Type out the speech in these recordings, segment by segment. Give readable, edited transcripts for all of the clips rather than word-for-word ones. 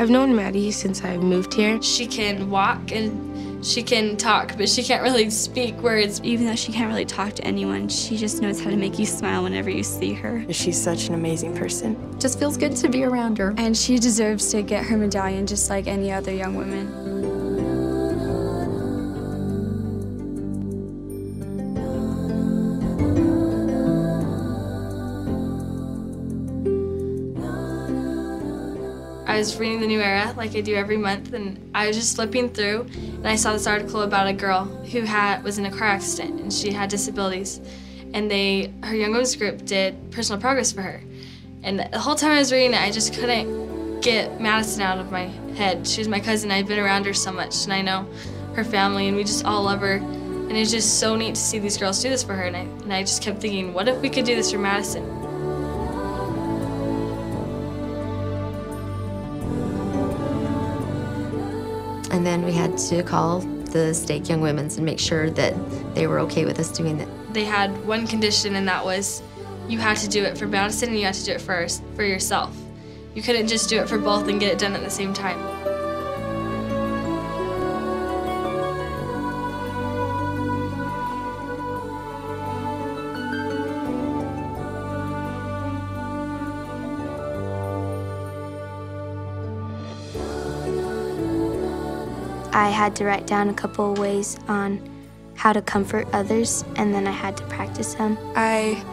I've known Maddie since I moved here. She can walk and she can talk, but she can't really speak words. Even though she can't really talk to anyone, she just knows how to make you smile whenever you see her. She's such an amazing person. Just feels good to be around her. And she deserves to get her medallion just like any other young woman. I was reading the New Era like I do every month, and I was just flipping through, and I saw this article about a girl who was in a car accident, and she had disabilities. And her Young Women's group did personal progress for her. And the whole time I was reading it, I just couldn't get Madison out of my head. She was my cousin. I've been around her so much, and I know her family, and we just all love her. And it's just so neat to see these girls do this for her. And I just kept thinking, what if we could do this for Madison? And then we had to call the State Young Women's and make sure that they were okay with us doing it. They had one condition, and that was you had to do it for Madison and you had to do it for yourself. You couldn't just do it for both and get it done at the same time. I had to write down a couple of ways on how to comfort others, and then I had to practice them. I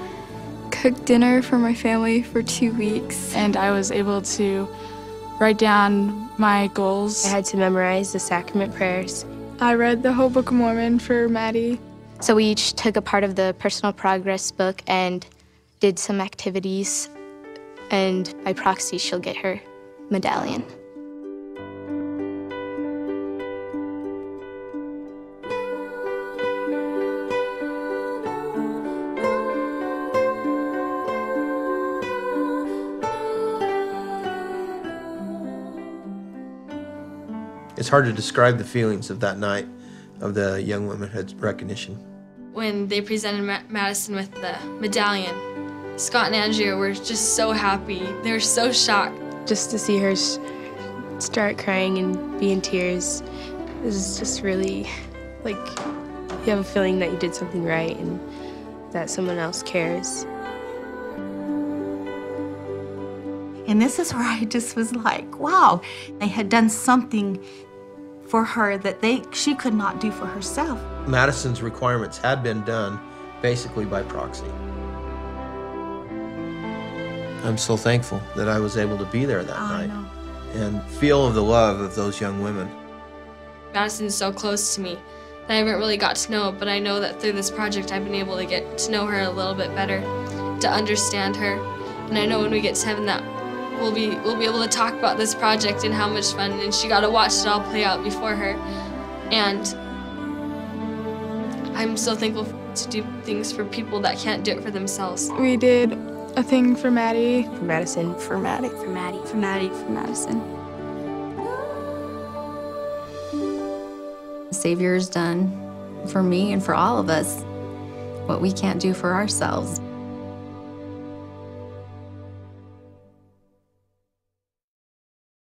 cooked dinner for my family for 2 weeks, and I was able to write down my goals. I had to memorize the sacrament prayers. I read the whole Book of Mormon for Maddie. So we each took a part of the personal progress book and did some activities, and by proxy, she'll get her medallion. It's hard to describe the feelings of that night of the Young Women's recognition. When they presented Madison with the medallion, Scott and Andrea were just so happy. They were so shocked. Just to see her start crying and be in tears is just really, like, you have a feeling that you did something right and that someone else cares. And this is where I just was like, wow, they had done something for her that she could not do for herself. Madison's requirements had been done basically by proxy. I'm so thankful that I was able to be there that night and feel the love of those young women. Madison's so close to me that I haven't really got to know, but I know that through this project I've been able to get to know her a little bit better, to understand her. And I know when we get to heaven that we'll be able to talk about this project and how much fun, and she got to watch it all play out before her. And I'm so thankful to do things for people that can't do it for themselves. We did a thing for Maddie. For Madison. For Maddie. For Maddie. For Maddie. For Madison. The Savior's done for me and for all of us what we can't do for ourselves.